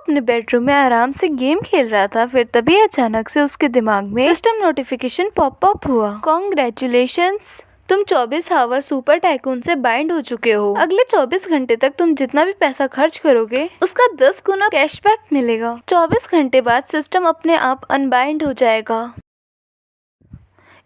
अपने बेडरूम में आराम से गेम खेल रहा था। फिर तभी अचानक से उसके दिमाग में सिस्टम नोटिफिकेशन पॉप अप हुआ। कॉन्ग्रेचुलेशंस, तुम 24 आवर सुपर टाइकून से बाइंड हो चुके हो। अगले 24 घंटे तक तुम जितना भी पैसा खर्च करोगे उसका 10 गुना कैशबैक मिलेगा। 24 घंटे बाद सिस्टम अपने आप अनबाइंड हो जाएगा।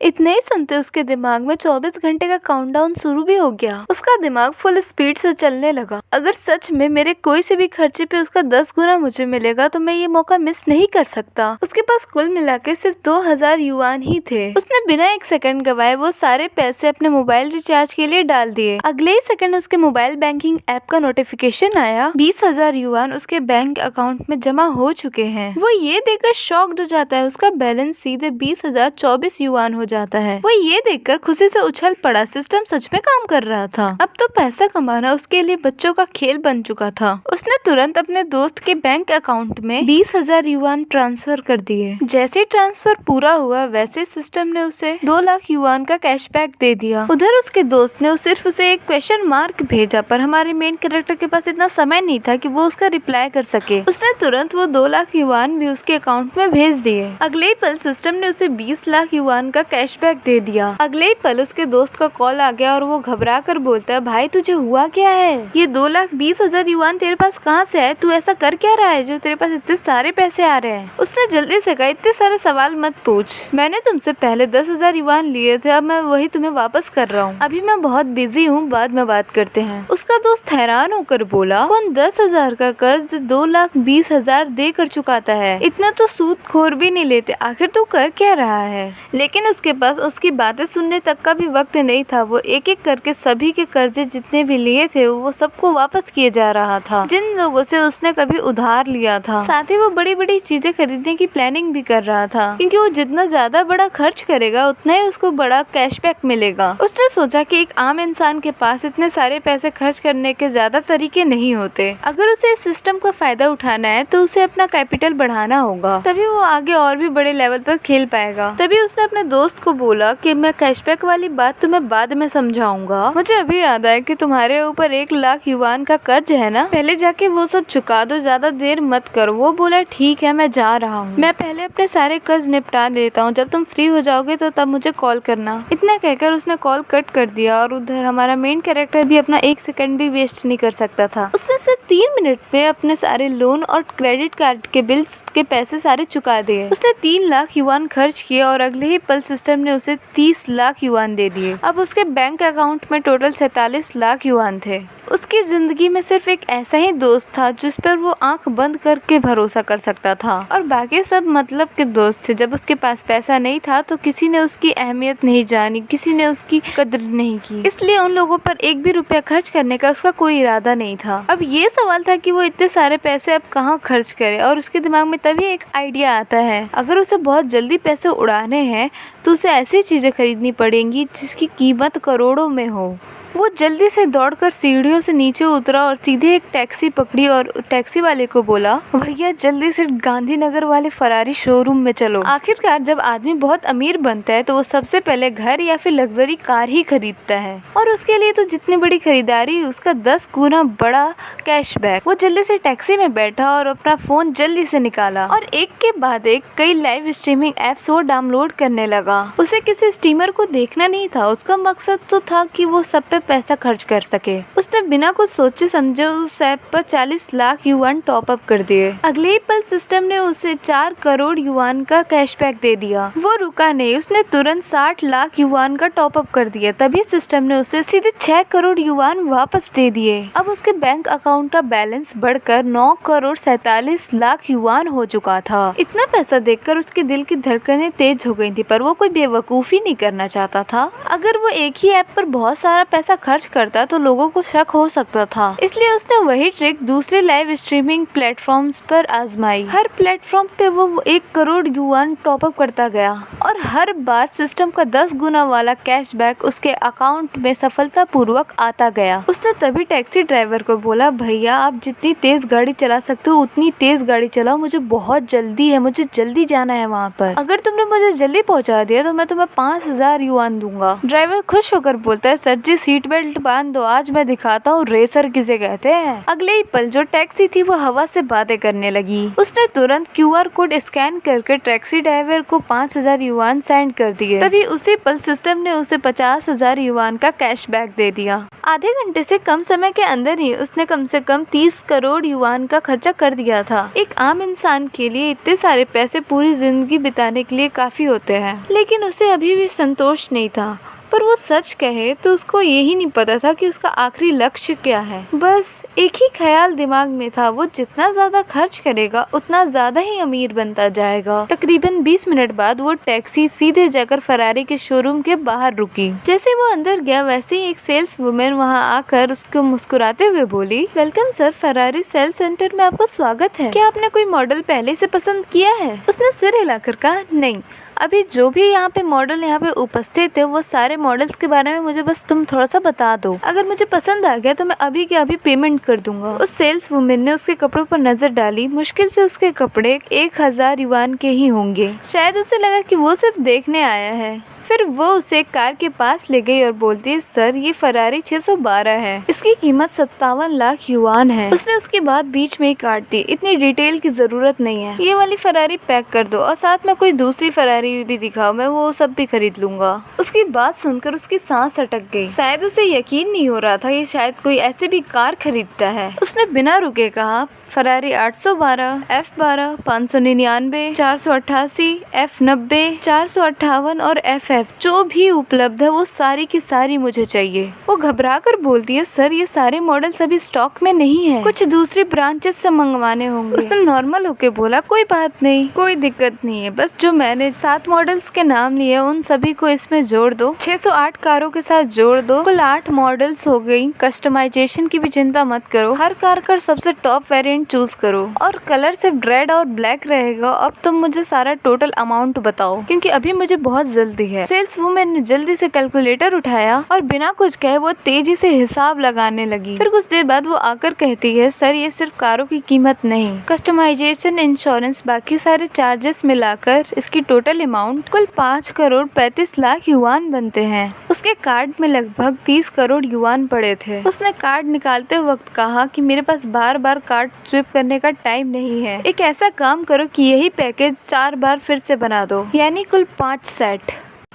इतने ही सुनते उसके दिमाग में 24 घंटे का काउंटडाउन शुरू भी हो गया। उसका दिमाग फुल स्पीड से चलने लगा। अगर सच में मेरे कोई से भी खर्चे पे उसका 10 गुना मुझे मिलेगा तो मैं ये मौका मिस नहीं कर सकता। उसके पास कुल मिला के सिर्फ 2000 युआन ही थे। उसने बिना एक सेकंड गवाए वो सारे पैसे अपने मोबाइल रिचार्ज के लिए डाल दिए। अगले ही सेकंड उसके मोबाइल बैंकिंग ऐप का नोटिफिकेशन आया। 20,000 युआन उसके बैंक अकाउंट में जमा हो चुके हैं। वो ये देखकर शॉक्ड हो जाता है। उसका बैलेंस सीधे 20,024 युआन हो जाता है। वो ये देखकर खुशी से उछल पड़ा। सिस्टम सच में काम कर रहा था। अब तो पैसा कमाना उसके लिए बच्चों का खेल बन चुका था। उसने तुरंत अपने दोस्त के बैंक अकाउंट में 20,000 युआन ट्रांसफर कर दिए। जैसे ट्रांसफर पूरा हुआ वैसे सिस्टम ने उसे 2 लाख युआन का कैशबैक दे दिया। उधर उसके दोस्त ने सिर्फ उसे एक क्वेश्चन मार्क भेजा, पर हमारे मेन कैरेक्टर के पास इतना समय नहीं था कि वो उसका रिप्लाई कर सके। उसने तुरंत वो 2 लाख युआन भी उसके अकाउंट में भेज दिए। अगले ही पल सिस्टम ने उसे 20 लाख युआन का कैशबैक दे दिया। अगले ही पल उसके दोस्त का कॉल आ गया और वो घबरा कर बोलता है, भाई तुझे हुआ क्या है? ये 2,20,000 युआन तेरे पास कहाँ से आए? तू ऐसा कर क्या रहा है जो तेरे पास इतने सारे पैसे आ रहे हैं? उसने जल्दी से कहा, इतने सारे सवाल मत पूछ, मैंने तुमसे पहले 10,000 युआन लिए थे, अब मैं वही तुम्हें वापस कर रहा हूँ। अभी मैं बहुत बिजी हूँ, बाद में बात करते हैं। उसका दोस्त हैरान होकर बोला, कौन 10,000 का कर्ज 2,20,000 दे कर चुकाता है? इतना तो सूदखोर भी नहीं लेते, आखिर तू कर क्या रहा है? लेकिन उसके पास उसकी बातें सुनने तक का भी वक्त नहीं था। वो एक एक करके सभी के कर्जे जितने भी लिए थे वो सबको वापस किए जा रहा था, जिन लोगों से उसने कभी उधार लिया था। साथ ही वो बड़ी बड़ी चीजें खरीदने की प्लानिंग भी कर रहा था, क्योंकि वो जितना ज्यादा बड़ा खर्च करेगा उतना ही उसको बड़ा कैशबैक मिलेगा। उसने सोचा कि एक आम इंसान के पास इतने सारे पैसे खर्च करने के ज्यादा तरीके नहीं होते। अगर उसे इस सिस्टम का फायदा उठाना है तो उसे अपना कैपिटल बढ़ाना होगा, तभी वो आगे और भी बड़े लेवल पर खेल पाएगा। तभी उसने अपने दोस्त को बोला कि मैं कैशबैक वाली बात तुम्हें बाद में समझाऊंगा। मुझे अभी याद आया कि तुम्हारे ऊपर 1 लाख युआन का कर्ज है ना, पहले जाके वो सब चुका दो, ज्यादा देर मत करो। वो बोला, ठीक है मैं जा रहा हूँ, मैं पहले अपने सारे कर्ज निपटा देता हूँ, जब तुम फ्री हो जाओगे तो तब मुझे कॉल करना। इतना कहकर उसने कॉल कट कर दिया और उधर हमारा मेन कैरेक्टर भी अपना 1 सेकंड भी वेस्ट नहीं कर सकता था। उसने सिर्फ 3 मिनट में अपने सारे लोन और क्रेडिट कार्ड के बिल्स के पैसे सारे चुका दिए। उसने 3 लाख युआन खर्च किए और अगले ही पल सिस्टम ने उसे 30 लाख युआन दे दिए। अब उसके बैंक अकाउंट में टोटल 47 लाख युआन थे। उसकी जिंदगी में सिर्फ एक ऐसा ही दोस्त था जिस पर वो आंख बंद करके भरोसा कर सकता था, और बाकी सब मतलब के दोस्त थे। जब उसके पास पैसा नहीं था तो किसी ने उसकी अहमियत नहीं जानी, किसी ने उसकी कदर नहीं की, इसलिए उन लोगों पर एक भी रुपया खर्च करने का उसका कोई इरादा नहीं था। अब ये सवाल था कि वो इतने सारे पैसे अब कहाँ खर्च करे, और उसके दिमाग में तभी एक आइडिया आता है, अगर उसे बहुत जल्दी पैसे उड़ाने हैं तो उसे ऐसी चीजें खरीदनी पड़ेंगी जिसकी कीमत करोड़ों में हो। वो जल्दी से दौड़कर सीढ़ियों से नीचे उतरा और सीधे एक टैक्सी पकड़ी और टैक्सी वाले को बोला, भैया जल्दी से गांधीनगर वाले फरारी शोरूम में चलो। आखिरकार जब आदमी बहुत अमीर बनता है तो वो सबसे पहले घर या फिर लग्जरी कार ही खरीदता है, और उसके लिए तो जितनी बड़ी खरीदारी उसका 10 गुना बड़ा कैशबैक। वो जल्दी से टैक्सी में बैठा और अपना फोन जल्दी से निकाला और एक के बाद एक कई लाइव स्ट्रीमिंग एप्स वो डाउनलोड करने लगा। उसे किसी स्ट्रीमर को देखना नहीं था, उसका मकसद तो था कि वो सब पे पैसा खर्च कर सके। उसने बिना कुछ सोचे समझे उस ऐप पर 40 लाख युआन टॉप अप कर दिए। अगले ही पल सिस्टम ने उसे 4 करोड़ युआन का कैशबैक दे दिया। वो रुका नहीं, उसने तुरंत 60 लाख युआन का टॉप अप कर दिया। तभी सिस्टम ने उसे सीधे 6 करोड़ युआन वापस दे दिए। अब उसके बैंक अकाउंट का बैलेंस बढ़कर 9 करोड़ 47 लाख युआन हो चुका था। इतना पैसा देखकर उसके दिल की धड़कनें तेज हो गई थी, पर वो कोई बेवकूफी नहीं करना चाहता था। अगर वो एक ही ऐप पर बहुत सारा पैसा खर्च करता तो लोगों को शक हो सकता था, इसलिए उसने वही ट्रिक दूसरे लाइव स्ट्रीमिंग प्लेटफॉर्म्स पर आजमाई। हर प्लेटफॉर्म पे वो 1 करोड़ युआन टॉप अप करता गया और हर बार सिस्टम का 10 गुना वाला कैशबैक उसके अकाउंट में सफलतापूर्वक आता गया। उसने तभी टैक्सी ड्राइवर को बोला, भैया आप जितनी तेज गाड़ी चला सकते हो उतनी तेज गाड़ी चलाओ, मुझे बहुत जल्दी है, मुझे जल्दी जाना है वहाँ पर। अगर तुमने मुझे जल्दी पहुँचा दिया तो मैं तुम्हें 5,000 युआन दूंगा। ड्राइवर खुश होकर बोलता है, सर जी सीट सीट बेल्ट बांध दो, आज मैं दिखाता हूँ रेसर किसे कहते हैं। अगले ही पल जो टैक्सी थी वो हवा से बातें करने लगी। उसने तुरंत QR कोड स्कैन करके टैक्सी ड्राइवर को 5,000 युआन सेंड कर दिए। तभी उसी पल सिस्टम ने उसे 50,000 युआन का कैशबैक दे दिया। आधे घंटे से कम समय के अंदर ही उसने कम से कम 30 करोड़ युआन का खर्चा कर दिया था। एक आम इंसान के लिए इतने सारे पैसे पूरी जिंदगी बिताने के लिए काफी होते हैं, लेकिन उसे अभी भी संतोष नहीं था। पर वो सच कहे तो उसको यही नहीं पता था कि उसका आखिरी लक्ष्य क्या है। बस एक ही ख्याल दिमाग में था, वो जितना ज्यादा खर्च करेगा उतना ज्यादा ही अमीर बनता जाएगा। तकरीबन 20 मिनट बाद वो टैक्सी सीधे जाकर फरारी के शोरूम के बाहर रुकी। जैसे वो अंदर गया वैसे ही एक सेल्स वुमेन वहाँ आकर उसको मुस्कुराते हुए बोली, welcome sir, Ferrari sales centre में आपका स्वागत है। क्या आपने कोई मॉडल पहले से पसंद किया है? उसने सिर हिलाकर कहा, नहीं, अभी जो भी यहाँ पे मॉडल यहाँ पे उपस्थित है वो सारे मॉडल्स के बारे में मुझे बस तुम थोड़ा सा बता दो। अगर मुझे पसंद आ गया तो मैं अभी के अभी पेमेंट कर दूंगा। उस सेल्स वुमेन ने उसके कपड़ों पर नजर डाली। मुश्किल से उसके कपड़े 1,000 युआन के ही होंगे। शायद उसे लगा कि वो सिर्फ देखने आया है। फिर वो उसे एक कार के पास ले गई और बोलती है, सर ये फरारी 612 है, इसकी कीमत 57 लाख युआन है। उसने उसकी बात बीच में ही काट दी, इतनी डिटेल की जरूरत नहीं है, ये वाली फरारी पैक कर दो और साथ में कोई दूसरी फरारी भी दिखाओ, मैं वो सब भी खरीद लूंगा। उसकी बात सुनकर उसकी सांस अटक गई। शायद उसे यकीन नहीं हो रहा था ये शायद कोई ऐसे भी कार खरीदता है। उसने बिना रुके कहा, फरारी 812, F12, 599, 488, F90, 458 और FF जो भी उपलब्ध है वो सारी की सारी मुझे चाहिए। वो घबरा कर बोलती है, सर ये सारे मॉडल्स अभी स्टॉक में नहीं है, कुछ दूसरी ब्रांचेस से मंगवाने होंगे। उसने नॉर्मल होके बोला, कोई बात नहीं, कोई दिक्कत नहीं है, बस जो मैंने 7 मॉडल्स के नाम लिए उन सभी को इसमें जोड़ दो, 608 कारों के साथ जोड़ दो, कुल 8 मॉडल्स हो गई। कस्टमाइजेशन की भी चिंता मत करो, हर कार का सबसे टॉप वेरिएंट चूज करो और कलर सिर्फ रेड और ब्लैक रहेगा। अब तुम मुझे सारा टोटल अमाउंट बताओ क्योंकि अभी मुझे बहुत जल्दी है। सेल्स वुमेन ने जल्दी से कैलकुलेटर उठाया और बिना कुछ कहे वो तेजी से हिसाब लगाने लगी। फिर कुछ देर बाद वो आकर कहती है, सर ये सिर्फ कारों की कीमत नहीं, कस्टमाइजेशन, इंश्योरेंस, बाकी सारे चार्जेस मिलाकर इसकी टोटल अमाउंट कुल 5 करोड़ 35 लाख युआन बनते हैं। उसके कार्ड में लगभग 30 करोड़ युआन पड़े थे। उसने कार्ड निकालते वक्त कहा कि मेरे पास बार बार कार्ड स्विप करने का टाइम नहीं है, एक ऐसा काम करो कि यही पैकेज 4 बार फिर से बना दो, यानी कुल 5 सेट।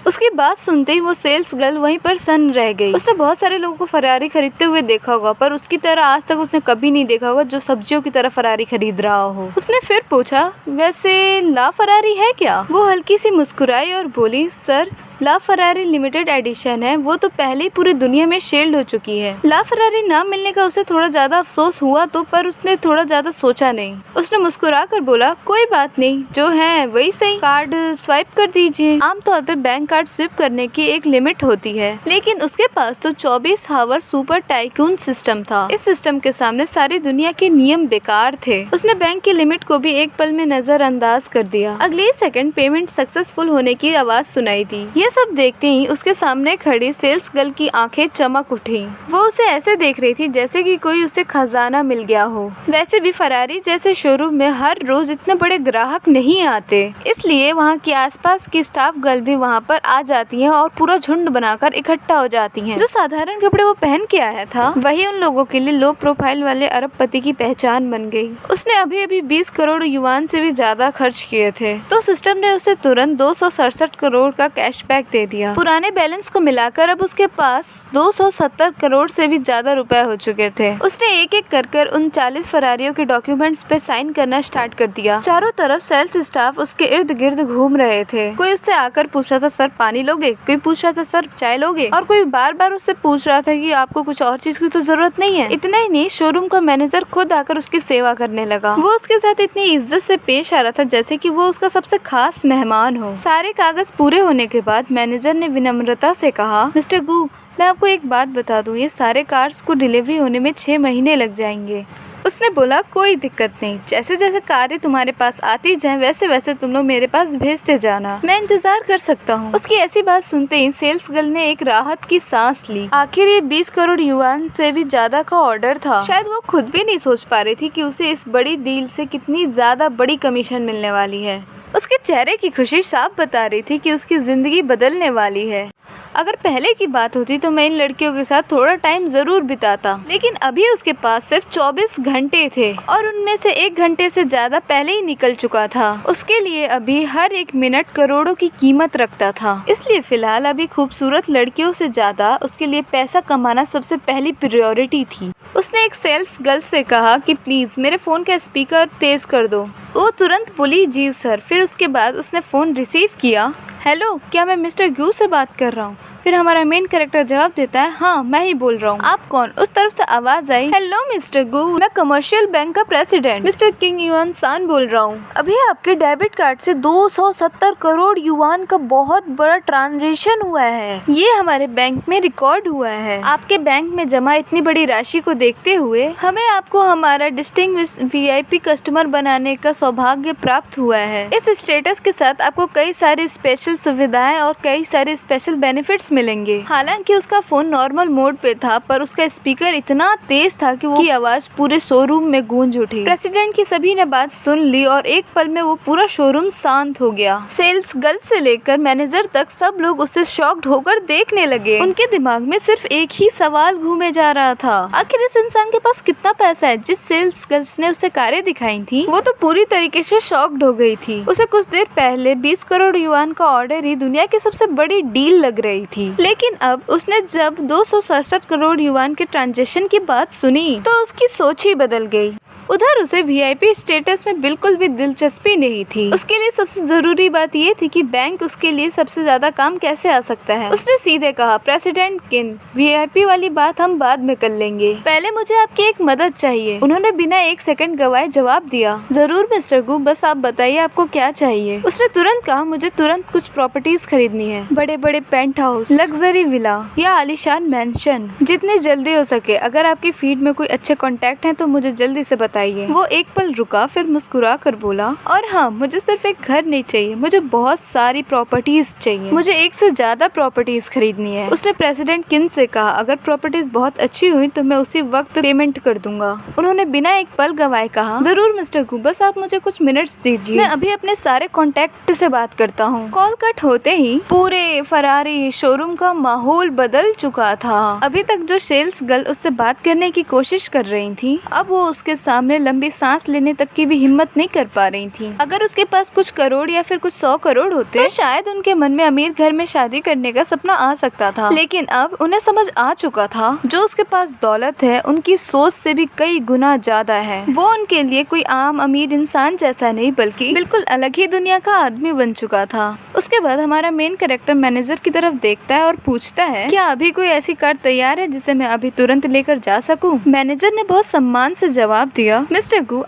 उसकी बात सुनते ही वो सेल्स गर्ल वहीं पर सन्न रह गई। उसने बहुत सारे लोगों को फरारी खरीदते हुए देखा होगा पर उसकी तरह आज तक उसने कभी नहीं देखा होगा जो सब्जियों की तरह फरारी खरीद रहा हो। उसने फिर पूछा, वैसे ला फरारी है क्या? वो हल्की सी मुस्कुराई और बोली, सर ला फरारी लिमिटेड एडिशन है, वो तो पहले ही पूरी दुनिया में शेल्ड हो चुकी है। ला फरारी नाम मिलने का उसे थोड़ा ज्यादा अफसोस हुआ तो पर उसने थोड़ा ज्यादा सोचा नहीं। उसने मुस्कुरा कर बोला, कोई बात नहीं, जो है वही सही, कार्ड स्वाइप कर दीजिए। आमतौर पे बैंक कार्ड स्विप करने की एक लिमिट होती है, लेकिन उसके पास तो 24 हावर सुपर टाइकून सिस्टम था। इस सिस्टम के सामने सारी दुनिया के नियम बेकार थे। उसने बैंक की लिमिट को भी एक पल में नजरअंदाज कर दिया। अगले सेकंड पेमेंट सक्सेसफुल होने की आवाज सुनाई दी। ये सब देखते ही उसके सामने खड़ी सेल्स गर्ल की आंखें चमक उठी। वो उसे ऐसे देख रही थी जैसे कि कोई उसे खजाना मिल गया हो। वैसे भी फरारी जैसे शोरूम में हर रोज इतने बड़े ग्राहक नहीं आते, इसलिए वहाँ के आसपास की स्टाफ गर्ल भी वहाँ पर आ जाती हैं और पूरा झुंड बनाकर इकट्ठा हो जाती हैं। जो साधारण कपड़े वो पहन के आया था वही उन लोगों के लिए लो प्रोफाइल वाले अरबपति की पहचान बन गई। उसने अभी अभी 20 करोड़ युआन से भी ज्यादा खर्च किए थे तो सिस्टम ने उसे तुरंत 267 करोड़ का कैशबैक दे दिया। पुराने बैलेंस को मिलाकर अब उसके पास 270 करोड़ से भी ज्यादा रुपए हो चुके थे। उसने एक एक कर उन 40 फरारियों के डॉक्यूमेंट्स पे साइन करना स्टार्ट कर दिया। चारों तरफ सेल्स स्टाफ उसके इर्द गिर्द घूम रहे थे। कोई उससे आकर पूछ रहा था, सर पानी लोगे? कोई पूछ रहा था, सर चाय लोगे? और कोई बार बार उससे पूछ रहा था कि आपको कुछ और चीज की तो जरूरत नहीं है। इतना ही नहीं, शोरूम का मैनेजर खुद आकर उसकी सेवा करने लगा। वो उसके साथ इतनी इज्जत से पेश आ रहा था जैसे कि वो उसका सबसे खास मेहमान हो। सारे कागज पूरे होने के बाद मैनेजर ने विनम्रता से कहा, मिस्टर गू, मैं आपको एक बात बता दूं, ये सारे कार्स को डिलीवरी होने में 6 महीने लग जाएंगे। उसने बोला, कोई दिक्कत नहीं, जैसे जैसे कारें तुम्हारे पास आती जाएं वैसे वैसे तुम लोग मेरे पास भेजते जाना, मैं इंतजार कर सकता हूँ। उसकी ऐसी बात सुनते ही सेल्स गर्ल ने एक राहत की सांस ली। आखिर ये 20 करोड़ युआन से भी ज्यादा का ऑर्डर था। शायद वो खुद भी नहीं सोच पा रही थी कि उसे इस बड़ी डील से कितनी ज्यादा बड़ी कमीशन मिलने वाली है। उसके चेहरे की खुशी साफ बता रही थी कि उसकी जिंदगी बदलने वाली है। अगर पहले की बात होती तो मैं इन लड़कियों के साथ थोड़ा टाइम जरूर बिताता, लेकिन अभी उसके पास सिर्फ 24 घंटे थे और उनमें से 1 घंटे से ज्यादा पहले ही निकल चुका था। उसके लिए अभी हर 1 मिनट करोड़ों की कीमत रखता था। इसलिए फिलहाल अभी खूबसूरत लड़कियों से ज्यादा उसके लिए पैसा कमाना सबसे पहली प्रायोरिटी थी। उसने एक सेल्स गर्ल से कहा कि प्लीज मेरे फोन का स्पीकर तेज कर दो। वो तुरंत बोली जी सर। फिर उसके बाद उसने फोन रिसीव किया। हेलो, क्या मैं मिस्टर ग्यू से बात कर रहा हूँ? फिर हमारा मेन कैरेक्टर जवाब देता है, हाँ मैं ही बोल रहा हूँ। आप कौन? उस तरफ से आवाज आई, हेलो मिस्टर गू, मैं कमर्शियल बैंक का प्रेसिडेंट मिस्टर किंग युआन सान बोल रहा हूँ। अभी आपके डेबिट कार्ड से 270 करोड़ युआन का बहुत बड़ा ट्रांजेक्शन हुआ है। ये हमारे बैंक में रिकॉर्ड हुआ है। आपके बैंक में जमा इतनी बड़ी राशि को देखते हुए हमें आपको हमारा डिस्टिंग्विश्ड वीआईपी कस्टमर बनाने का सौभाग्य प्राप्त हुआ है। इस स्टेटस के साथ आपको कई सारी स्पेशल सुविधाएं और कई सारे स्पेशल बेनिफिट्स मिलेंगे। हालांकि उसका फोन नॉर्मल मोड पे था, पर उसका स्पीकर इतना तेज था कि वो की आवाज पूरे शोरूम में गूंज उठी। प्रेसिडेंट की सभी ने बात सुन ली और एक पल में वो पूरा शोरूम शांत हो गया। सेल्स गर्ल से लेकर मैनेजर तक सब लोग उससे शॉक्ड होकर देखने लगे। उनके दिमाग में सिर्फ एक ही सवाल घूमे जा रहा था, आखिर इस इंसान के पास कितना पैसा है? जिस सेल्स गर्ल्स ने उसे कारें दिखाई थी वो तो पूरी तरीके से शॉक्ड हो गई थी। उसे कुछ देर पहले 20 करोड़ युआन का ऑर्डर ही दुनिया की सबसे बड़ी डील लग रही थी, लेकिन अब उसने जब 267 करोड़ युआन के ट्रांजेक्शन की बात सुनी तो उसकी सोच ही बदल गई। उधर उसे वीआईपी स्टेटस में बिल्कुल भी दिलचस्पी नहीं थी। उसके लिए सबसे जरूरी बात ये थी कि बैंक उसके लिए सबसे ज्यादा काम कैसे आ सकता है। उसने सीधे कहा, प्रेसिडेंट किन, वीआईपी वाली बात हम बाद में कर लेंगे, पहले मुझे आपकी एक मदद चाहिए। उन्होंने बिना 1 सेकंड गवाए जवाब दिया, जरूर मिस्टर गू, बस आप बताइए आपको क्या चाहिए। उसने तुरंत कहा, मुझे तुरंत कुछ प्रॉपर्टीज खरीदनी है, बड़े बड़े पेंट हाउस, लग्जरी विला या आलीशान मैंशन, जितनी जल्दी हो सके। अगर आपकी फील्ड में कोई अच्छे कॉन्टेक्ट है तो मुझे जल्दी से बताइए। वो एक पल रुका, फिर मुस्कुरा कर बोला, और हाँ, मुझे सिर्फ एक घर नहीं चाहिए, मुझे बहुत सारी प्रॉपर्टीज चाहिए, मुझे 1 से ज्यादा प्रॉपर्टीज खरीदनी है। उसने प्रेसिडेंट किन से कहा, अगर प्रॉपर्टीज बहुत अच्छी हुई तो मैं उसी वक्त पेमेंट कर दूंगा। उन्होंने बिना एक पल गवाए कहा, जरूर मिस्टर गू, बस आप मुझे कुछ मिनट्स दीजिए, मैं अभी अपने सारे कॉन्टेक्ट से बात करता हूँ। कॉल कट होते ही पूरे फरारी शोरूम का माहौल बदल चुका था। अभी तक जो सेल्स गर्ल उससे बात करने की कोशिश कर रही थी, अब वो उसके सामने लंबी सांस लेने तक की भी हिम्मत नहीं कर पा रही थी। अगर उसके पास कुछ करोड़ या फिर कुछ 100 करोड़ होते तो शायद उनके मन में अमीर घर में शादी करने का सपना आ सकता था, लेकिन अब उन्हें समझ आ चुका था जो उसके पास दौलत है उनकी सोच से भी कई गुना ज्यादा है। वो उनके लिए कोई आम अमीर इंसान जैसा नहीं, बल्कि बिल्कुल अलग ही दुनिया का आदमी बन चुका था। उसके बाद हमारा मेन कैरेक्टर मैनेजर की तरफ देखता है और पूछता है, क्या अभी कोई ऐसी कार तैयार है जिसे मैं अभी तुरंत लेकर जा सकूं? मैनेजर ने बहुत सम्मान से जवाब दिया, मिस्टर गू,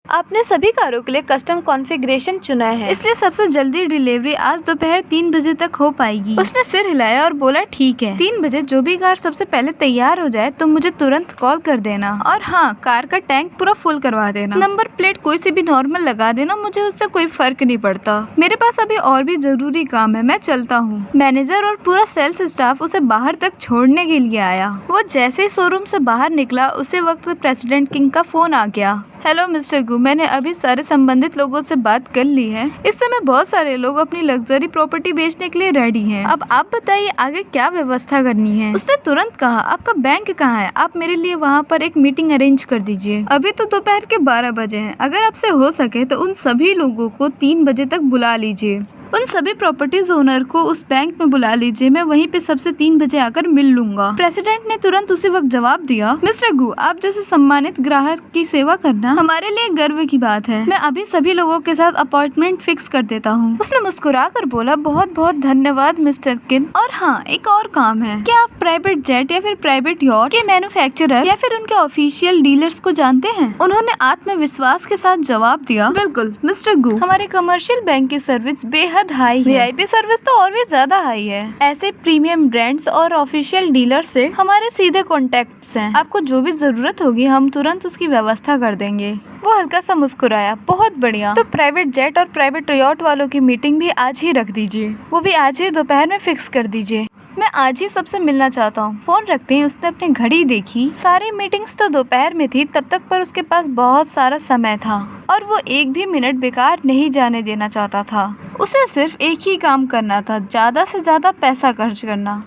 आपने सभी कारों के लिए कस्टम कॉन्फ़िगरेशन चुना है, इसलिए सबसे जल्दी डिलीवरी आज दोपहर 3 बजे तक हो पाएगी। उसने सिर हिलाया और बोला, ठीक है, 3 बजे जो भी कार सबसे पहले तैयार हो जाए तो मुझे तुरंत कॉल कर देना, और हाँ, कार का टैंक पूरा फुल करवा देना, नंबर प्लेट कोई सी भी नॉर्मल लगा देना, मुझे उससे कोई फर्क नहीं पड़ता। मेरे पास अभी और भी जरूरी काम है, मैं चलता हूँ। मैनेजर और पूरा सेल्स स्टाफ उसे बाहर तक छोड़ने के लिए आया। वो जैसे ही शोरूम से बाहर निकला उसी वक्त प्रेसिडेंट किंग का फोन आ गया। हेलो मिस्टर गू, मैंने अभी सारे संबंधित लोगों से बात कर ली है। इस समय बहुत सारे लोग अपनी लग्जरी प्रॉपर्टी बेचने के लिए रेडी हैं। अब आप बताइए आगे क्या व्यवस्था करनी है। उसने तुरंत कहा, आपका बैंक कहाँ है? आप मेरे लिए वहाँ पर एक मीटिंग अरेंज कर दीजिए। अभी तो दोपहर के 12 बजे हैं, अगर आपसे हो सके तो उन सभी लोगों को 3 बजे तक बुला लीजिए। उन सभी प्रॉपर्टीज ओनर को उस बैंक में बुला लीजिए, मैं वहीं पे सबसे 3 बजे आकर मिल लूंगा। प्रेसिडेंट ने तुरंत उसी वक्त जवाब दिया, मिस्टर गू, आप जैसे सम्मानित ग्राहक की सेवा करना हमारे लिए गर्व की बात है। मैं अभी सभी लोगों के साथ अपॉइंटमेंट फिक्स कर देता हूँ। उसने मुस्कुरा कर बोला, बहुत बहुत धन्यवाद मिस्टर किन। और हाँ, एक और काम है, क्या आप प्राइवेट जेट या फिर प्राइवेट यॉट के मैन्युफैक्चरर या फिर उनके ऑफिशियल डीलर्स को जानते हैं? उन्होंने आत्मविश्वास के साथ जवाब दिया, बिल्कुल मिस्टर गू, हमारे कमर्शियल बैंक की सर्विस बेहद हाई है। वीआईपी सर्विस तो और भी ज्यादा हाई है। ऐसे प्रीमियम ब्रांड्स और ऑफिशियल डीलर से हमारे सीधे कॉन्टेक्ट्स हैं। आपको जो भी जरूरत होगी हम तुरंत उसकी व्यवस्था कर देंगे। वो हल्का सा मुस्कुराया, बहुत बढ़िया, तो प्राइवेट जेट और प्राइवेट यॉट वालों की मीटिंग भी आज ही रख दीजिए, वो भी आज ही दोपहर में फिक्स कर दीजिए। मैं आज ही सबसे मिलना चाहता हूँ। फोन रखते ही उसने अपनी घड़ी देखी। सारी मीटिंग्स तो दोपहर में थी तब तक, पर उसके पास बहुत सारा समय था और वो एक भी मिनट बेकार नहीं जाने देना चाहता था। उसे सिर्फ एक ही काम करना था, ज्यादा से ज्यादा पैसा खर्च करना।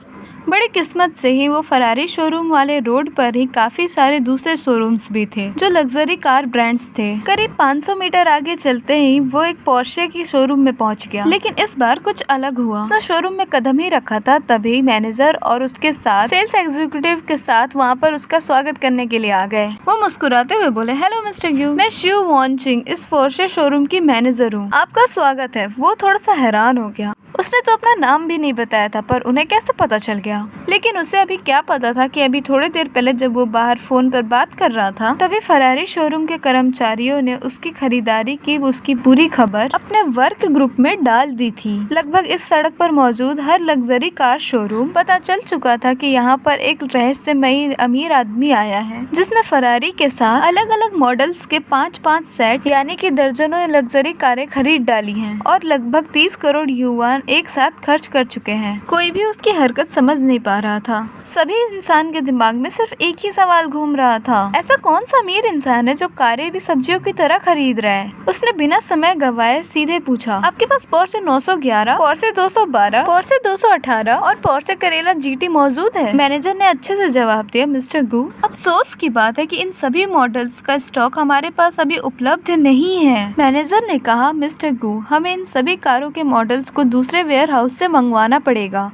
बड़ी किस्मत से ही वो फरारी शोरूम वाले रोड पर ही काफी सारे दूसरे शोरूम्स भी थे जो लग्जरी कार ब्रांड्स थे। करीब 500 मीटर आगे चलते ही वो एक पोर्शे की शोरूम में पहुंच गया। लेकिन इस बार कुछ अलग हुआ। तो शोरूम में कदम ही रखा था तभी मैनेजर और उसके साथ सेल्स एग्जीक्यूटिव के साथ वहाँ पर उसका स्वागत करने के लिए आ गए। वो मुस्कुराते हुए बोले, हेलो मिस्टर यू, मैं शिव वॉन्चिंग इस पोर्शे शोरूम की मैनेजर हूँ, आपका स्वागत है। वो थोड़ा सा हैरान हो गया। उसने तो अपना नाम भी नहीं बताया था, पर उन्हें कैसे पता चल गया। लेकिन उसे अभी क्या पता था कि अभी थोड़ी देर पहले जब वो बाहर फोन पर बात कर रहा था तभी फरारी शोरूम के कर्मचारियों ने उसकी खरीदारी की उसकी पूरी खबर अपने वर्क ग्रुप में डाल दी थी। लगभग इस सड़क पर मौजूद हर लग्जरी कार शोरूम पता चल चुका था कि यहाँ पर एक रहस्यमयी अमीर आदमी आया है जिसने फरारी के साथ अलग अलग मॉडल्स के 5-5 सेट यानी कि दर्जनों लग्जरी कारें खरीद डाली हैं और लगभग 30 करोड़ युआन एक साथ खर्च कर चुके हैं। कोई भी उसकी हरकत समझ नहीं पा रहा था। सभी इंसान के दिमाग में सिर्फ एक ही सवाल घूम रहा था, ऐसा कौन सा अमीर इंसान है जो कारें भी सब्जियों की तरह खरीद रहा है। उसने बिना समय गवाए सीधे पूछा, आपके पास पोर्शे 911, पोर्शे 212, पोर्शे 218 और पोर्शे करेला जीटी मौजूद है। मैनेजर ने अच्छे से जवाब दिया, मिस्टर गू, अफसोस की बात है कि इन सभी मॉडल्स का स्टॉक हमारे पास अभी उपलब्ध नहीं है। मैनेजर ने कहा, मिस्टर गू, हमें इन सभी कारों के मॉडल्स को दूसरे वेयर हाउस से मंगवाना पड़ेगा।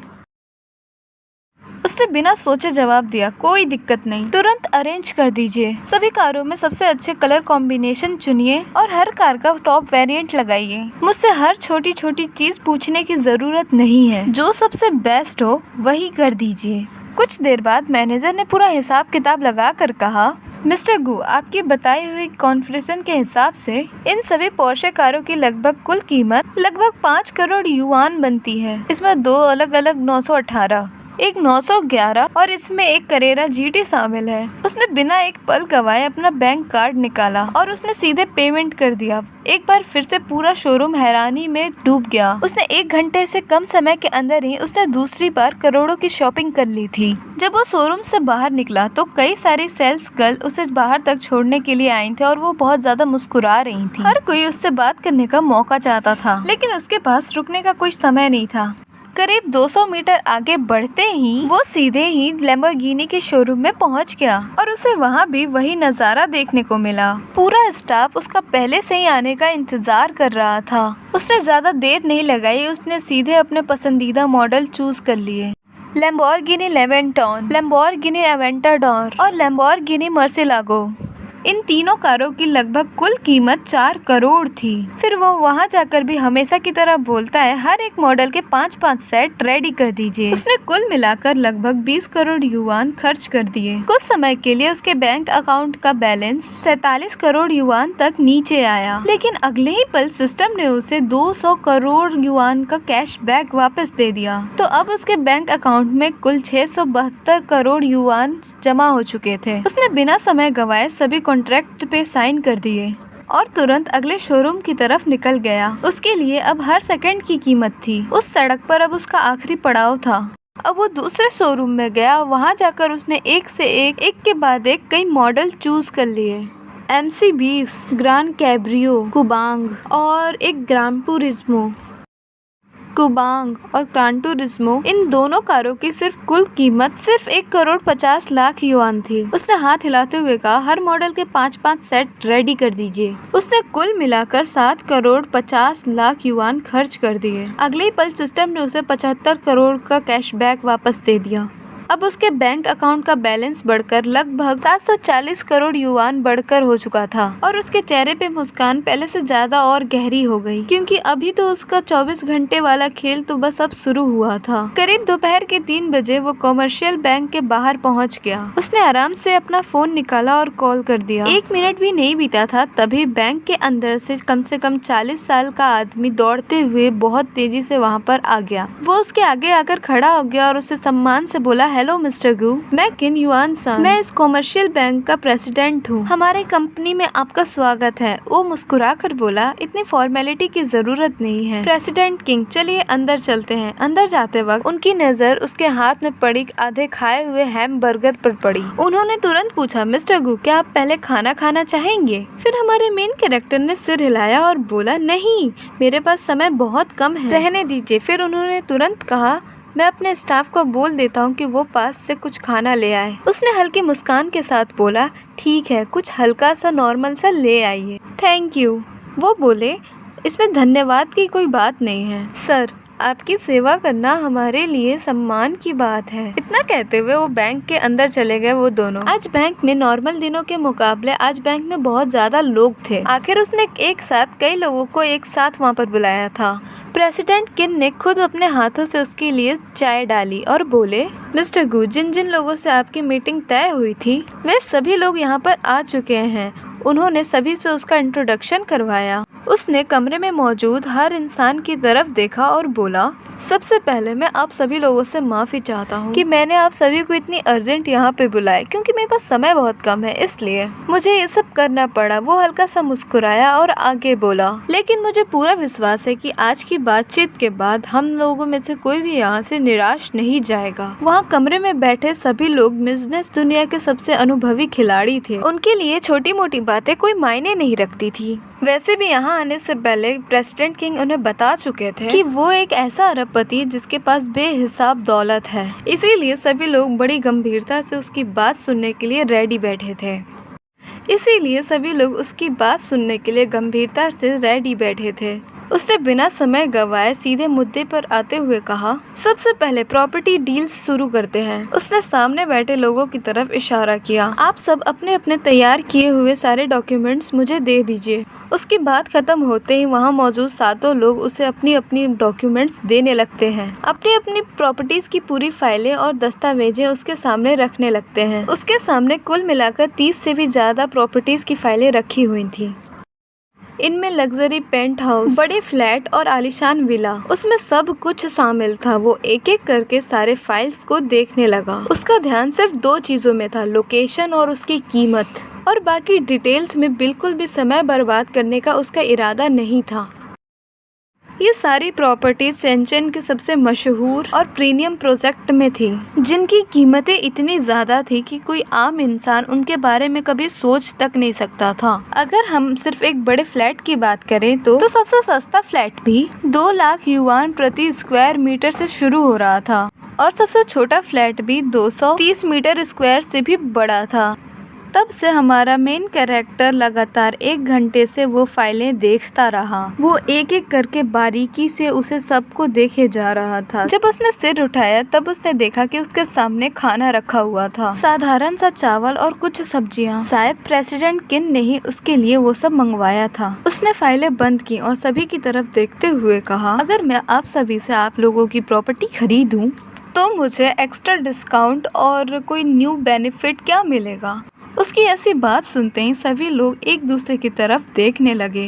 उसने बिना सोचे जवाब दिया, कोई दिक्कत नहीं, तुरंत अरेंज कर दीजिए। सभी कारों में सबसे अच्छे कलर कॉम्बिनेशन चुनिए और हर कार का टॉप वेरिएंट लगाइए। मुझसे हर छोटी छोटी चीज पूछने की जरूरत नहीं है, जो सबसे बेस्ट हो वही कर दीजिए। कुछ देर बाद मैनेजर ने पूरा हिसाब किताब लगा कर कहा, मिस्टर गू, आपकी बताई हुई कॉन्फ़िगरेशन के हिसाब से इन सभी पोर्शे कारों की लगभग कुल कीमत लगभग 5 करोड़ युआन बनती है। इसमें 2 अलग अलग 918, एक 911 और इसमें एक करेरा जीटी शामिल है। उसने बिना एक पल गवाए अपना बैंक कार्ड निकाला और उसने सीधे पेमेंट कर दिया। एक बार फिर से पूरा शोरूम हैरानी में डूब गया। उसने 1 घंटे से कम समय के अंदर ही उसने दूसरी बार करोड़ों की शॉपिंग कर ली थी। जब वो शोरूम से बाहर निकला तो कई सारी सेल्स गर्ल उसे बाहर तक छोड़ने के लिए आई थी और वो बहुत ज्यादा मुस्कुरा रही थी। हर कोई उससे बात करने का मौका चाहता था, लेकिन उसके पास रुकने का कुछ समय नहीं था। करीब 200 मीटर आगे बढ़ते ही वो सीधे ही लैम्बोर्गिनी के शोरूम में पहुंच गया और उसे वहां भी वही नजारा देखने को मिला। पूरा स्टाफ उसका पहले से ही आने का इंतजार कर रहा था। उसने ज्यादा देर नहीं लगाई, उसने सीधे अपने पसंदीदा मॉडल चूज कर लिए। लैम्बोर्गिनी लेवेंटॉन, लैम्बोर्गिनी अवेंटाडोर और लैम्बोर्गिनी मर्सिलागो। इन तीनों कारों की लगभग कुल कीमत 4 करोड़ थी। फिर वो वहाँ जाकर भी हमेशा की तरह बोलता है, हर एक मॉडल के 5-5 सेट रेडी कर दीजिए। उसने कुल मिलाकर लगभग 20 करोड़ युआन खर्च कर दिए। कुछ समय के लिए उसके बैंक अकाउंट का बैलेंस 47 करोड़ युआन तक नीचे आया, लेकिन अगले ही पल सिस्टम ने उसे 200 करोड़ युआन का कैश बैक वापस दे दिया। तो अब उसके बैंक अकाउंट में कुल 672 करोड़ युआन जमा हो चुके थे। उसने बिना समय गवाए सभी कॉन्ट्रैक्ट पे साइन कर दिए और तुरंत अगले शोरूम की तरफ निकल गया। उसके लिए अब हर सेकंड की कीमत थी। उस सड़क पर अब उसका आखिरी पड़ाव था। अब वो दूसरे शोरूम में गया। वहाँ जाकर उसने एक से एक के बाद एक कई मॉडल चूज कर लिए। MC20, ग्रांड कैब्रियो, कुबांग और एक ग्रांड टूरिज्मो। कुबांग और ग्रांड टूरिज्मो, इन दोनों कारों की सिर्फ कुल कीमत सिर्फ 1 करोड़ 50 लाख युआन थी। उसने हाथ हिलाते हुए कहा, हर मॉडल के 5-5 सेट रेडी कर दीजिए। उसने कुल मिलाकर 7 करोड़ 50 लाख युआन खर्च कर दिए। अगले ही पल सिस्टम ने उसे 75 करोड़ का कैशबैक वापस दे दिया। अब उसके बैंक अकाउंट का बैलेंस बढ़कर लगभग 740 करोड़ युआन बढ़कर हो चुका था और उसके चेहरे पे मुस्कान पहले से ज्यादा और गहरी हो गई, क्योंकि अभी तो उसका 24 घंटे वाला खेल तो बस अब शुरू हुआ था। करीब दोपहर के 3 बजे वो कॉमर्शियल बैंक के बाहर पहुंच गया। उसने आराम से अपना फोन निकाला और कॉल कर दिया। 1 मिनट भी नहीं बीता था तभी बैंक के अंदर से कम 40 साल का आदमी दौड़ते हुए बहुत तेजी से वहाँ पर आ गया। वो उसके आगे आकर खड़ा हो गया और उसे सम्मान से बोला, हेलो मिस्टर गू, मैं किन युआन सान, मैं इस कॉमर्शियल बैंक का प्रेसिडेंट हूँ। हमारे कंपनी में आपका स्वागत है। वो मुस्कुरा कर बोला, इतनी फॉर्मेलिटी की जरूरत नहीं है प्रेसिडेंट किंग, चलिए अंदर चलते हैं। अंदर जाते वक्त उनकी नजर उसके हाथ में पड़ी आधे खाए हुए हैम बर्गर पर पड़ी। उन्होंने तुरंत पूछा, मिस्टर गू क्या आप पहले खाना खाना चाहेंगे? फिर हमारे मेन कैरेक्टर ने सिर हिलाया और बोला, नहीं, मेरे पास समय बहुत कम है, रहने दीजिए। फिर उन्होंने तुरंत कहा, मैं अपने स्टाफ को बोल देता हूँ कि वो पास से कुछ खाना ले आए। उसने हल्की मुस्कान के साथ बोला, ठीक है, कुछ हल्का सा नॉर्मल सा ले आइए। Thank you. वो बोले, इसमें धन्यवाद की कोई बात नहीं है सर, आपकी सेवा करना हमारे लिए सम्मान की बात है। इतना कहते हुए वो बैंक के अंदर चले गए। वो दोनों आज बैंक में नॉर्मल दिनों के मुकाबले आज बैंक में बहुत ज्यादा लोग थे। आखिर उसने एक साथ कई लोगों को एक साथ वहाँ पर बुलाया था। प्रेसिडेंट किन ने खुद अपने हाथों से उसके लिए चाय डाली और बोले, मिस्टर गू, जिन जिन लोगों से आपकी मीटिंग तय हुई थी वे सभी लोग यहाँ पर आ चुके हैं। उन्होंने सभी से उसका इंट्रोडक्शन करवाया। उसने कमरे में मौजूद हर इंसान की तरफ देखा और बोला, सबसे पहले मैं आप सभी लोगों से माफी चाहता हूँ कि मैंने आप सभी को इतनी अर्जेंट यहाँ पे बुलाया, क्योंकि मेरे पास समय बहुत कम है, इसलिए मुझे ये सब करना पड़ा। वो हल्का सा मुस्कुराया और आगे बोला, लेकिन मुझे पूरा विश्वास है कि आज की बातचीत के बाद हम लोगों में से कोई भी यहाँ से निराश नहीं जाएगा। वहाँ कमरे में बैठे सभी लोग बिजनेस दुनिया के सबसे अनुभवी खिलाड़ी थे। उनके लिए छोटी मोटी बातें कोई मायने नहीं रखती थी। वैसे भी यहाँ आने से पहले प्रेसिडेंट किंग उन्हें बता चुके थे कि वो एक ऐसा अरबपति जिसके पास बेहिसाब दौलत है। इसीलिए सभी लोग बड़ी गंभीरता से उसकी बात सुनने के लिए रेडी बैठे थे। उसने बिना समय गवाए सीधे मुद्दे पर आते हुए कहा, सबसे पहले प्रॉपर्टी डील्स शुरू करते हैं। उसने सामने बैठे लोगों की तरफ इशारा किया, आप सब अपने अपने तैयार किए हुए सारे डॉक्यूमेंट्स मुझे दे दीजिए। उसकी बात खत्म होते ही वहाँ मौजूद सातों लोग उसे अपनी अपनी डॉक्यूमेंट्स देने लगते हैं। अपनी अपनी प्रॉपर्टीज की पूरी फाइलें और दस्तावेजें उसके सामने रखने लगते हैं। उसके सामने कुल मिलाकर 30 से भी ज्यादा प्रॉपर्टीज की फाइलें रखी हुई थी। इनमें लग्जरी पेंट हाउस, बड़े फ्लैट और आलीशान विला, उसमें सब कुछ शामिल था। वो एक एक करके सारे फाइल्स को देखने लगा। उसका ध्यान सिर्फ 2 चीजों में था, लोकेशन और उसकी कीमत, और बाकी डिटेल्स में बिल्कुल भी समय बर्बाद करने का उसका इरादा नहीं था। ये सारी प्रॉपर्टीज शेनचेन के सबसे मशहूर और प्रीमियम प्रोजेक्ट में थी, जिनकी कीमतें इतनी ज्यादा थी कि कोई आम इंसान उनके बारे में कभी सोच तक नहीं सकता था। अगर हम सिर्फ एक बड़े फ्लैट की बात करें तो सबसे सस्ता फ्लैट भी 2 लाख युआन प्रति स्क्वायर मीटर से शुरू हो रहा था, और सबसे छोटा फ्लैट भी 230 मीटर स्क्वायर से भी बड़ा था। तब से हमारा मेन कैरेक्टर लगातार 1 घंटे से वो फाइलें देखता रहा। वो एक एक करके बारीकी से उसे सबको देखे जा रहा था। जब उसने सिर उठाया तब उसने देखा कि उसके सामने खाना रखा हुआ था, साधारण सा चावल और कुछ सब्जियां। शायद प्रेसिडेंट किन ने ही उसके लिए वो सब मंगवाया था। उसने फाइलें बंद की और सभी की तरफ देखते हुए कहा, अगर मैं आप सभी से आप लोगों की प्रॉपर्टी खरीदूं तो मुझे एक्स्ट्रा डिस्काउंट और कोई न्यू बेनिफिट क्या मिलेगा? उसकी ऐसी बात सुनते ही सभी लोग एक दूसरे की तरफ देखने लगे।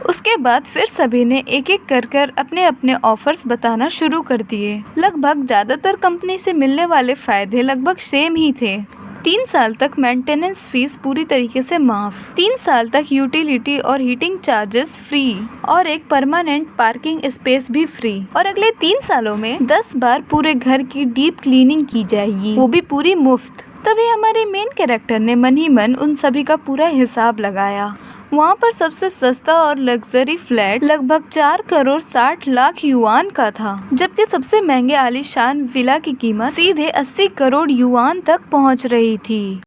उसके बाद फिर सभी ने एक एक कर अपने अपने ऑफर्स बताना शुरू कर दिए। लगभग ज्यादातर कंपनी से मिलने वाले फायदे लगभग सेम ही थे। 3 साल तक मेंटेनेंस फीस पूरी तरीके से माफ, 3 साल तक यूटिलिटी और हीटिंग चार्जेस फ्री, और एक परमानेंट पार्किंग स्पेस भी फ्री, और अगले 3 सालों में 10 बार पूरे घर की डीप क्लीनिंग की जाएगी, वो भी पूरी मुफ्त। तभी हमारे मेन कैरेक्टर ने मन ही मन उन सभी का पूरा हिसाब लगाया। वहाँ पर सबसे सस्ता और लग्जरी फ्लैट लगभग 4 करोड़ 60 लाख युआन का था, जबकि सबसे महंगे आलीशान विला की कीमत सीधे 80 करोड़ युआन तक पहुँच रही थी।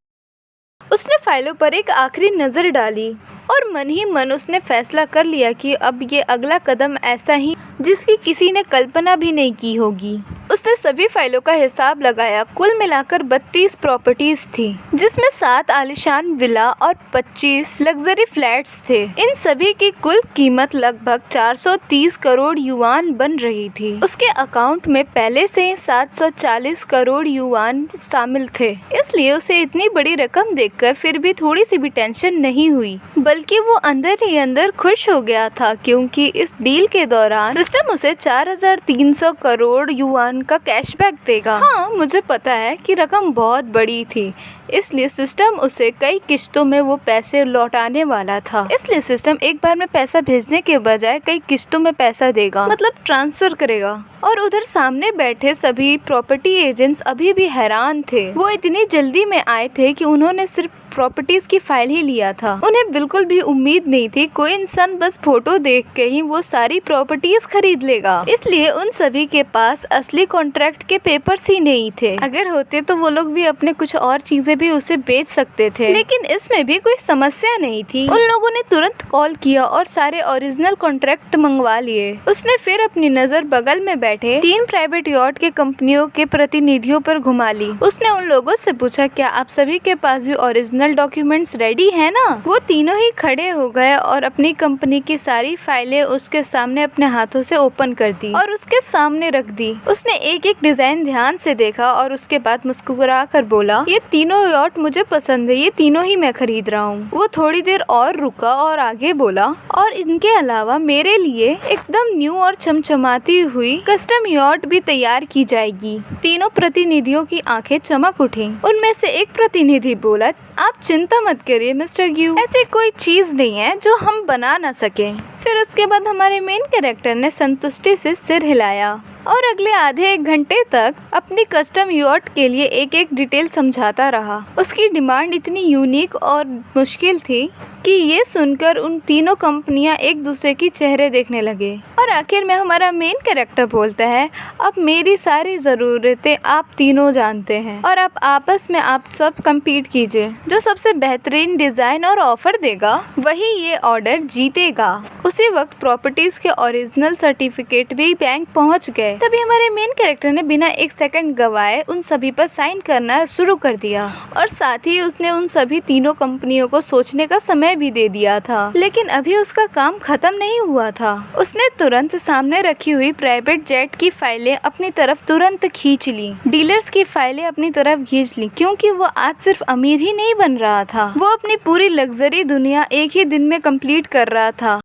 उसने फाइलों पर एक आखिरी नजर डाली और मन ही मन उसने फैसला कर लिया कि अब ये अगला कदम ऐसा ही जिसकी किसी ने कल्पना भी नहीं की होगी। उसने सभी फाइलों का हिसाब लगाया। कुल मिलाकर 32 प्रॉपर्टीज थी, जिसमें 7 आलीशान विला और 25 लग्जरी फ्लैट्स थे। इन सभी की कुल कीमत लगभग 430 करोड़ युआन बन रही थी। उसके अकाउंट में पहले से 740 करोड़ युआन शामिल थे, इसलिए उसे इतनी बड़ी रकम देखकर फिर भी थोड़ी सी भी टेंशन नहीं हुई, बल्कि वो अंदर ही अंदर खुश हो गया था, क्योंकि इस डील के दौरान सिस्टम उसे 4300 करोड़ युआन टन का कैशबैक देगा। हाँ, मुझे पता है कि रकम बहुत बड़ी थी, इसलिए सिस्टम उसे कई किश्तों में वो पैसे लौटाने वाला था। इसलिए सिस्टम एक बार में पैसा भेजने के बजाय कई किश्तों में पैसा देगा, मतलब ट्रांसफर करेगा। और उधर सामने बैठे सभी प्रॉपर्टी एजेंट्स अभी भी हैरान थे। वो इतनी जल्दी में आए थे कि उन्होंने सिर्फ प्रॉपर्टीज की फाइल ही लिया था। उन्हें बिल्कुल भी उम्मीद नहीं थी कोई इंसान बस फोटो देख के ही वो सारी प्रॉपर्टीज खरीद लेगा। इसलिए उन सभी के पास असली कॉन्ट्रैक्ट के पेपर्स ही नहीं थे। अगर होते तो वो लोग भी अपने कुछ और चीजें भी उसे बेच सकते थे, लेकिन इसमें भी कोई समस्या नहीं थी। उन लोगों ने तुरंत कॉल किया और सारे ओरिजिनल कॉन्ट्रैक्ट मंगवा लिए। उसने फिर अपनी नजर बगल में बैठे 3 प्राइवेट यॉट के कंपनियों के प्रतिनिधियों पर घुमा ली। उसने उन लोगों से पूछा, क्या आप सभी के पास भी ओरिजिनल डॉक्यूमेंट्स रेडी है ना? वो तीनों ही खड़े हो गए और अपनी कंपनी की सारी फाइलें उसके सामने अपने हाथों से ओपन कर दी और उसके सामने रख दी। उसने एक एक डिजाइन ध्यान से देखा और उसके बाद मुस्कुरा कर बोला, ये तीनों यॉट मुझे पसंद है, ये तीनों ही मैं खरीद रहा हूँ। वो थोड़ी देर और रुका और आगे बोला, और इनके अलावा मेरे लिए एकदम न्यू और चमचमाती हुई कस्टम यॉट भी तैयार की जाएगी। तीनों प्रतिनिधियों की आंखें चमक उठी। उनमें से एक प्रतिनिधि बोला, आप चिंता मत करिए मिस्टर ग्यू, ऐसी कोई चीज नहीं है जो हम बना ना सके। फिर उसके बाद हमारे मेन कैरेक्टर ने संतुष्टि से सिर हिलाया और अगले आधे 1 घंटे तक अपनी कस्टम यॉट के लिए एक एक डिटेल समझाता रहा। उसकी डिमांड इतनी यूनिक और मुश्किल थी कि ये सुनकर उन तीनों कंपनियां एक दूसरे की चेहरे देखने लगे। और आखिर में हमारा मेन कैरेक्टर बोलता है, अब मेरी सारी ज़रूरतें आप तीनों जानते हैं और आप आपस में आप सब कम्पीट कीजिए। जो सबसे बेहतरीन डिज़ाइन और ऑफर देगा वही ये ऑर्डर जीतेगा। उसी वक्त प्रॉपर्टीज के ओरिजिनल सर्टिफिकेट भी बैंक पहुंच गए। तभी हमारे मेन कैरेक्टर ने बिना 1 सेकंड गवाए उन सभी पर साइन करना शुरू कर दिया और साथ ही उसने उन सभी तीनों कंपनियों को सोचने का समय भी दे दिया था। लेकिन अभी उसका काम खत्म नहीं हुआ था। उसने तुरंत सामने रखी हुई प्राइवेट जेट की फाइलें अपनी तरफ तुरंत खींच ली, डीलर्स की फाइलें अपनी तरफ खींच ली, क्योंकि वो आज सिर्फ अमीर ही नहीं बन रहा था, वो अपनी पूरी लग्जरी दुनिया एक ही दिन में कंप्लीट कर रहा था।